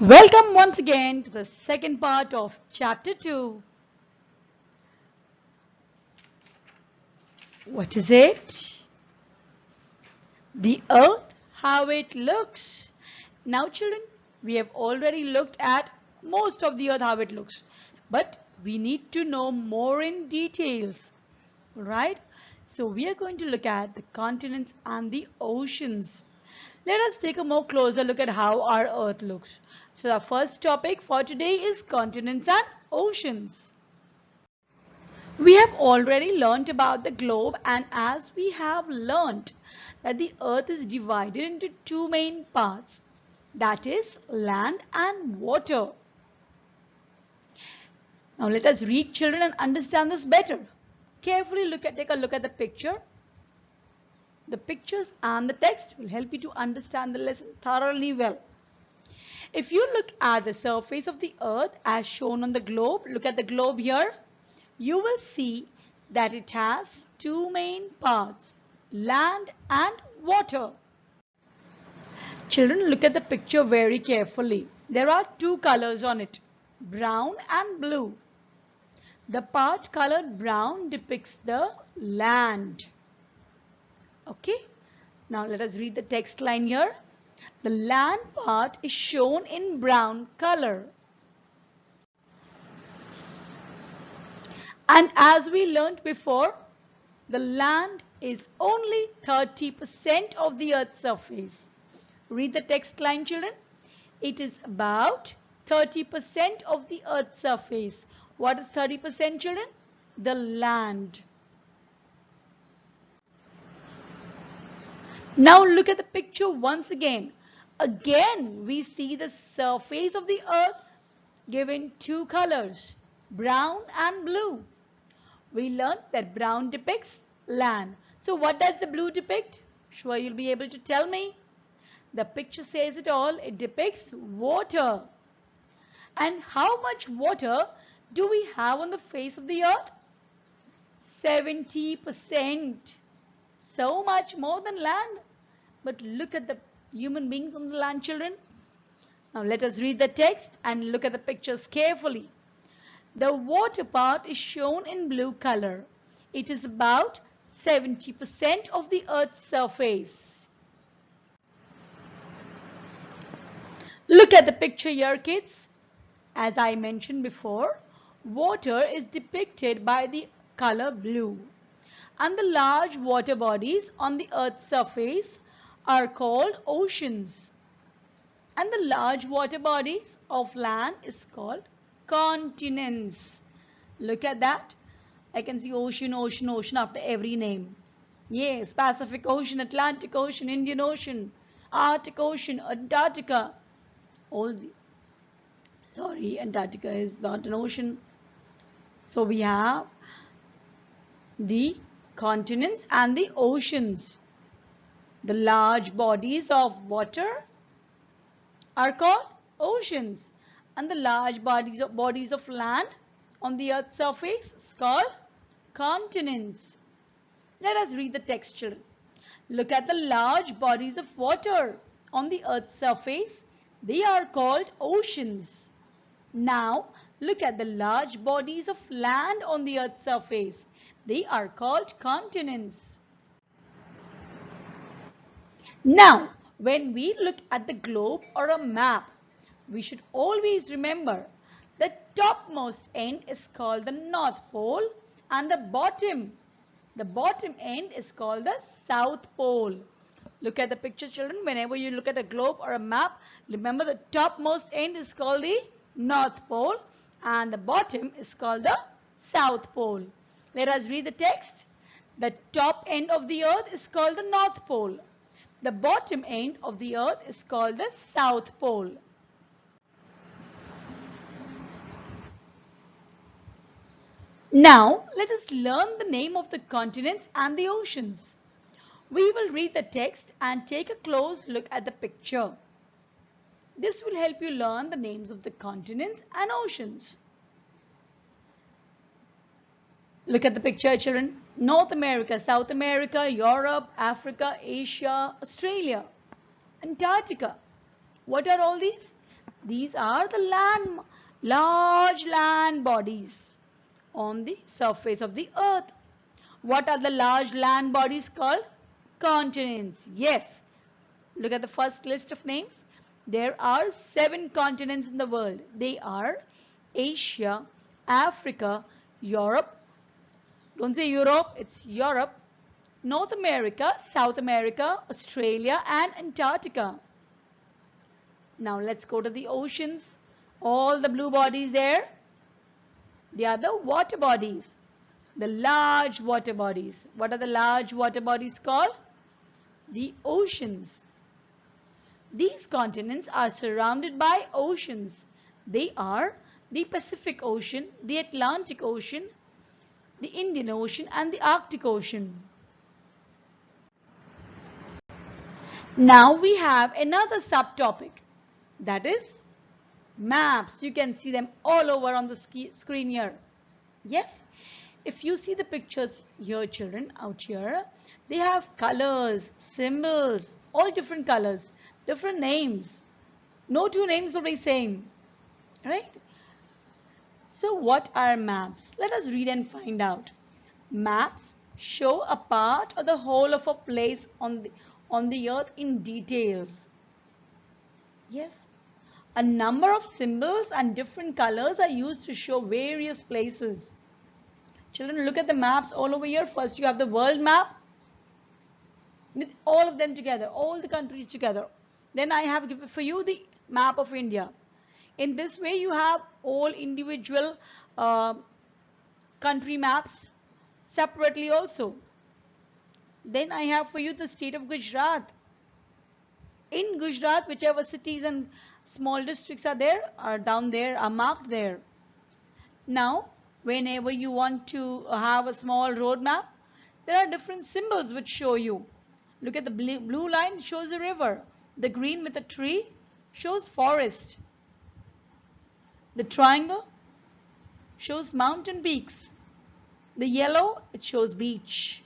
Welcome once again to the second part of chapter 2. What is it? The earth, how it looks. Now children, we have already looked at most of the earth how it looks. But we need to know more in details. Right? So we are going to look at the continents and the oceans. Let us take a more closer look at how our earth looks. So the first topic for today is continents and oceans. We have already learnt about the globe, and as we have learnt that the earth is divided into two main parts, that is land and water. Now let us read, children, and understand this better. Carefully take a look at the picture. The pictures and the text will help you to understand the lesson thoroughly well. If you look at the surface of the earth as shown on the globe, look at the globe here, you will see that it has two main parts, land and water. Children, look at the picture very carefully. There are two colors on it, brown and blue. The part colored brown depicts the land. Okay, now let us read the text line here. The land part is shown in brown color. And as we learnt before, the land is only 30% of the earth's surface. Read the text line, children. It is about 30% of the earth's surface. What is 30%, children? The land. Now look at the picture once again. Again, we see the surface of the earth given two colors, brown and blue. We learned that brown depicts land. So what does the blue depict? Sure, you'll be able to tell me. The picture says it all. It depicts water. And how much water do we have on the face of the earth? 70%. So much more than land. But look at the human beings on the land, children. Now let us read the text and look at the pictures carefully. The water part is shown in blue color. It is about 70% of the earth's surface. Look at the picture here, kids. As I mentioned before, water is depicted by the color blue. And the large water bodies on the earth's surface are called oceans. And the large water bodies of land is called continents. Look at that. I can see ocean, ocean, ocean after every name. Yes, Pacific Ocean, Atlantic Ocean, Indian Ocean, Arctic Ocean, Antarctica. Antarctica is not an ocean. So we have the continents and the oceans. The large bodies of water are called oceans, and the large bodies of land on the earth's surface is called continents. Let us read the text, children. Look at the large bodies of water on the earth's surface. They are called oceans. Now look at the large bodies of land on the earth's surface. They are called continents. Now, when we look at the globe or a map, we should always remember the topmost end is called the North Pole and the bottom end is called the South Pole. Look at the picture, children. Whenever you look at a globe or a map, remember the topmost end is called the North Pole and the bottom is called the South Pole. Let us read the text. The top end of the earth is called the North Pole. The bottom end of the earth is called the South Pole. Now, let us learn the name of the continents and the oceans. We will read the text and take a close look at the picture. This will help you learn the names of the continents and oceans. Look at the picture, children. North America, South America, Europe, Africa, Asia, Australia, Antarctica. What are all these? These are the large land bodies on the surface of the earth. What are the large land bodies called? Continents. Yes. Look at the first list of names. There are 7 continents in the world. They are Asia, Africa, Europe. Don't say Europe, it's Europe. North America, South America, Australia and Antarctica. Now let's go to the oceans. All the blue bodies there, they are the water bodies. The large water bodies. What are the large water bodies called? The oceans. These continents are surrounded by oceans. They are the Pacific Ocean, the Atlantic Ocean, the Indian Ocean and the Arctic Ocean. Now we have another subtopic, that is maps. You can see them all over on the screen here. Yes, if you see the pictures here, children, out here, they have colors, symbols, all different colors, different names. No two names will be same, right? So what are maps? Let us read and find out. Maps show a part or the whole of a place on the earth in details. Yes. A number of symbols and different colors are used to show various places. Children, look at the maps all over here. First you have the world map with all of them together, all the countries together. Then I have given for you the map of India. In this way you have all individual country maps separately also. Then I have for you the state of Gujarat. In Gujarat, whichever cities and small districts are there, are down there, are marked there. Now, whenever you want to have a small road map, there are different symbols which show you. Look at the blue line, shows a river. The green with a tree shows forest. The triangle shows mountain peaks. The yellow, it shows beach.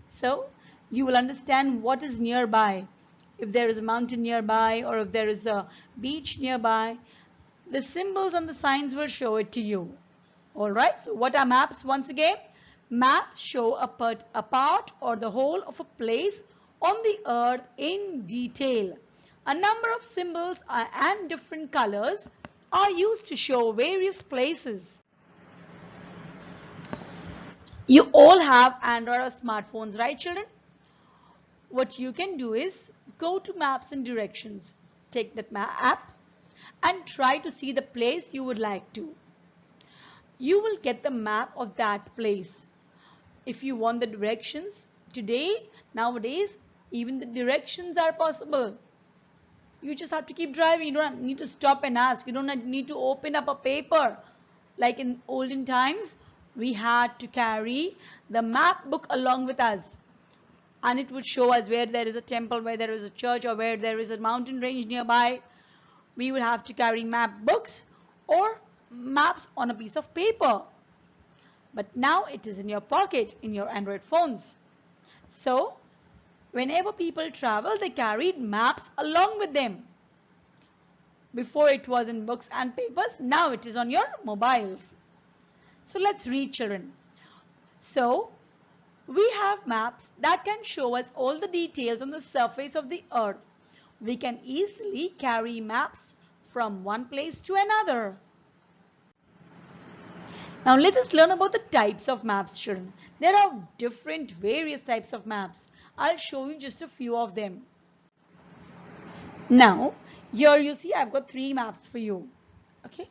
So, you will understand what is nearby. If there is a mountain nearby or if there is a beach nearby, the symbols and the signs will show it to you. Alright, so what are maps once again? Maps show a part or the whole of a place on the earth in detail. A number of symbols and different colors are used to show various places. You all have Android or smartphones, right children? What you can do is go to maps and directions. Take that app and try to see the place you would like to. You will get the map of that place. If you want the directions, nowadays, even the directions are possible. You just have to keep driving. You don't need to stop and ask. You don't need to open up a paper. Like in olden times, we had to carry the map book along with us. And it would show us where there is a temple, where there is a church, or where there is a mountain range nearby. We would have to carry map books or maps on a piece of paper. But now it is in your pocket, in your Android phones. So, whenever people travel, they carried maps along with them. Before it was in books and papers, now it is on your mobiles. So let's read, children. So, we have maps that can show us all the details on the surface of the earth. We can easily carry maps from one place to another. Now let us learn about the types of maps, children. There are various types of maps. I'll show you just a few of them. Now, here you see I've got 3 maps for you. Okay.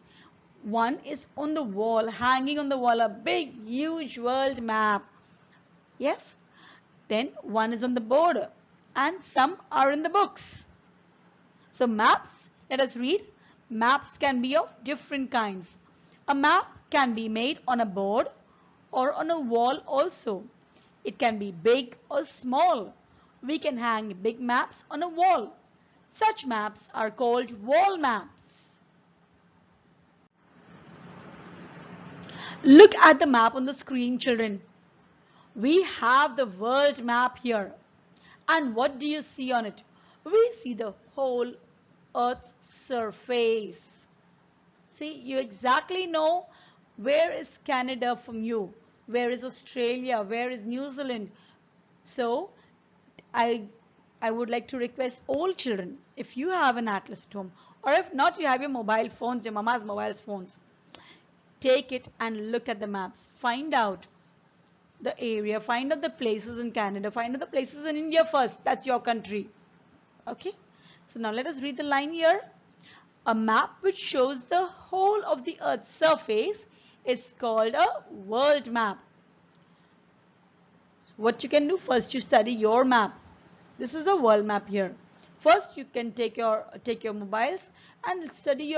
One is on the wall, hanging on the wall, a big, huge world map. Yes. Then one is on the board and some are in the books. So maps, let us read. Maps can be of different kinds. A map can be made on a board or on a wall also. It can be big or small. We can hang big maps on a wall. Such maps are called wall maps. Look at the map on the screen, children. We have the world map here. And what do you see on it? We see the whole Earth's surface. See, you exactly know where is Canada from you, where is Australia, where is New Zealand. So I I would like to request all children, if you have an atlas at home, or if not, you have your mobile phones, your mama's mobile phones, take it and look at the maps. Find out the area, find out the places in Canada, find out the places in India first. That's your country. Okay. So now let us read the line here. A map which shows the whole of the Earth's surface is called a world map. What you can do first, you study your map. This is a world map here. First, you can take your mobiles and study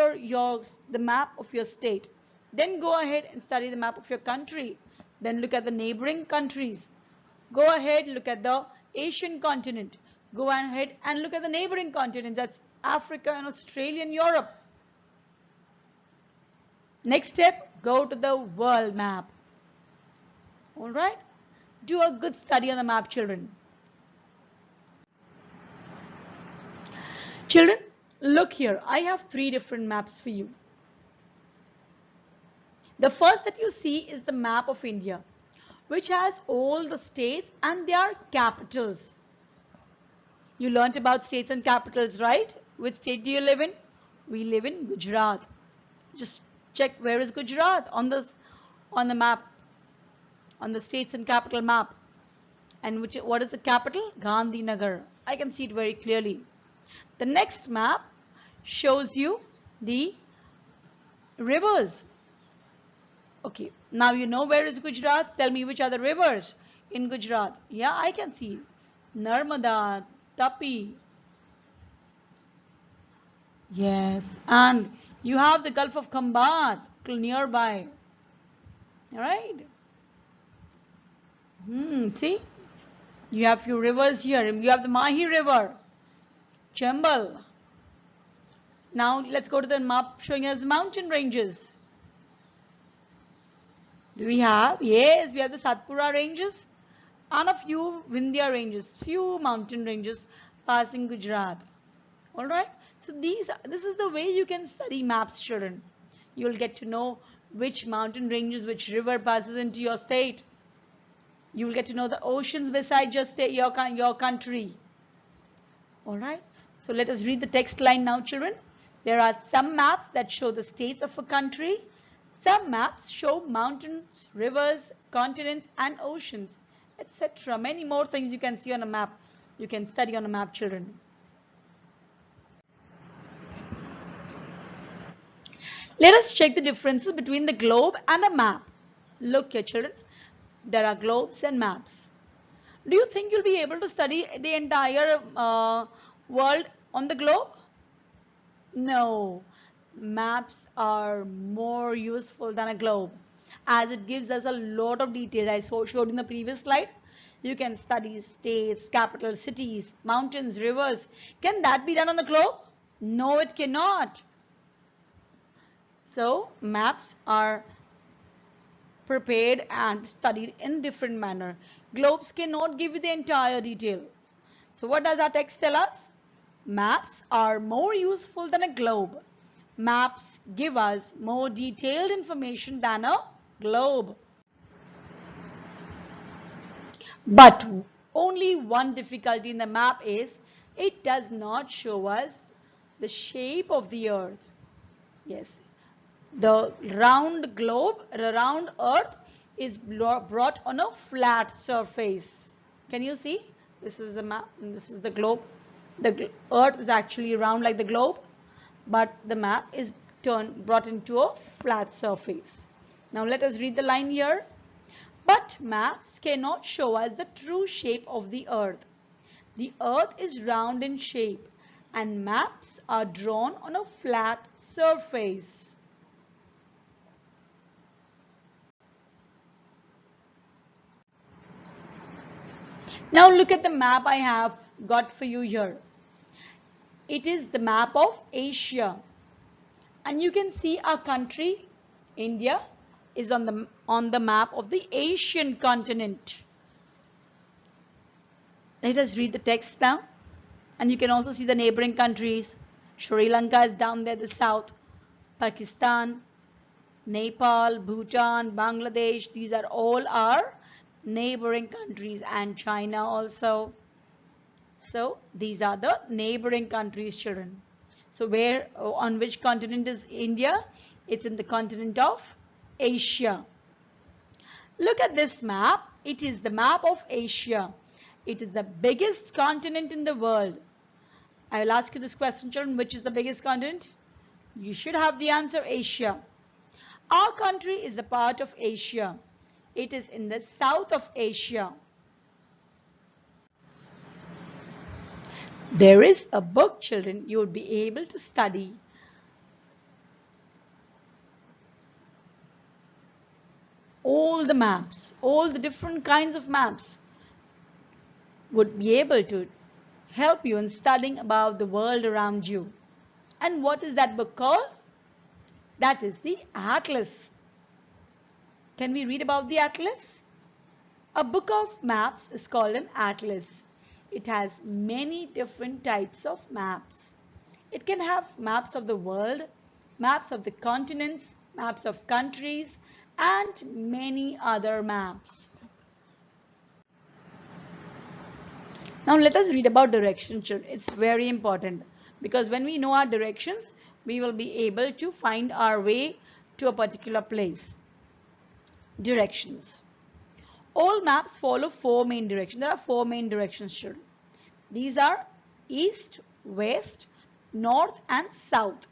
the map of your state. Then go ahead and study the map of your country. Then look at the neighboring countries. Go ahead, look at the Asian continent. Go ahead and look at the neighboring continents. That's Africa and Australia and Europe. Next step, go to the world map. All right? Do a good study on the map, children. Children, look here. I have 3 different maps for you. The first that you see is the map of India, which has all the states and their capitals. You learnt about states and capitals, right? Which state do you live in? We live in Gujarat. Just check where is Gujarat on the map, on the states and capital map. And what is the capital? Gandhinagar. I can see it very clearly. The next map shows you the rivers. Okay, now you know where is Gujarat. Tell me which are the rivers in Gujarat. Yeah, I can see Narmada, Tapi. Yes, and you have the Gulf of Khambat nearby. All right. See, you have few rivers here. You have the Mahi River, Chambal. Now let's go to the map showing us mountain ranges. Do we have? Yes, we have the Satpura ranges and a few Vindhya ranges, few mountain ranges passing Gujarat. All right. So this is the way you can study maps, children. You'll get to know which mountain ranges, which river passes into your state. You will get to know the oceans beside your state, your country. All right. So let us read the text line now, children. There are some maps that show the states of a country. Some maps show mountains, rivers, continents and oceans, etc. Many more things you can see on a map. You can study on a map, children. Let us check the differences between the globe and a map. Look here, children. There are globes and maps. Do you think you'll be able to study the entire world on the globe? No. Maps are more useful than a globe as it gives us a lot of details. I showed in the previous slide. You can study states, capitals, cities, mountains, rivers. Can that be done on the globe? No, it cannot. So maps are prepared and studied in different manner. Globes cannot give you the entire detail. So what does our text tell us? Maps are more useful than a globe. Maps give us more detailed information than a globe. But only one difficulty in the map is it does not show us the shape of the earth. Yes, the round globe, the round earth is brought on a flat surface. Can you see? This is the map and this is the globe. The earth is actually round like the globe, but the map is brought into a flat surface. Now let us read the line here. But maps cannot show us the true shape of the earth. The earth is round in shape and maps are drawn on a flat surface. Now look at the map I have got for you here. It is the map of Asia. And you can see our country, India, is on the map of the Asian continent. Let us read the text now. And you can also see the neighboring countries. Sri Lanka is down there, the south. Pakistan, Nepal, Bhutan, Bangladesh, these are all our neighboring countries, and China also. So these are the neighboring countries, children. So where, on which continent is India? It's in the continent of Asia. Look at this map. It is the map of Asia. It is the biggest continent in the world. I will ask you this question, children. Which is the biggest continent? You should have the answer, Asia. Our country is the part of Asia. It is in the south of Asia. There is a book, children, you would be able to study. All the maps, all the different kinds of maps would be able to help you in studying about the world around you. And what is that book called? That is the Atlas. Can we read about the Atlas? A book of maps is called an atlas. It has many different types of maps. It can have maps of the world, maps of the continents, maps of countries, and many other maps. Now let us read about directions. It's very important because when we know our directions, we will be able to find our way to a particular place. Directions. All maps follow four main directions. There are four main directions, children. These are east, west, north, and south.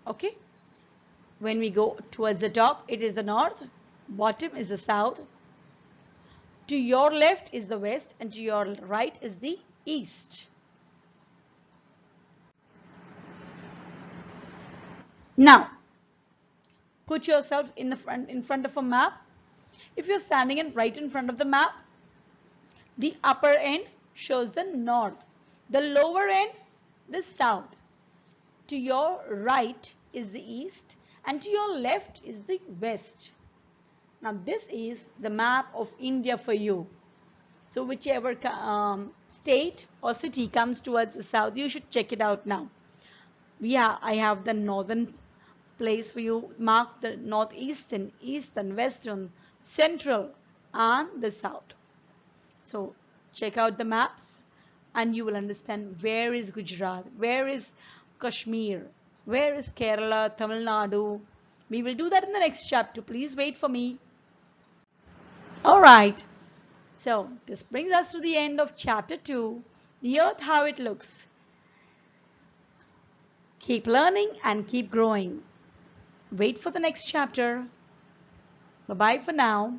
Okay. When we go towards the top, it is the north. Bottom is the south. To your left is the west, and to your right is the east. Now, put yourself in front of a map. If you're standing right in front of the map, the upper end shows the north, the lower end the south. To your right is the east, and to your left is the west. Now this is the map of India for you. So whichever state or city comes towards the south, you should check it out now. I have the northern place for you. Mark the northeastern, eastern, western, central, and the south. So check out the maps and you will understand where is Gujarat, where is Kashmir, where is Kerala, Tamil Nadu. We will do that in the next chapter. Please wait for me. Alright, so this brings us to the end of chapter 2, the earth, how it looks. Keep learning and keep growing. Wait for the next chapter. Bye-bye for now.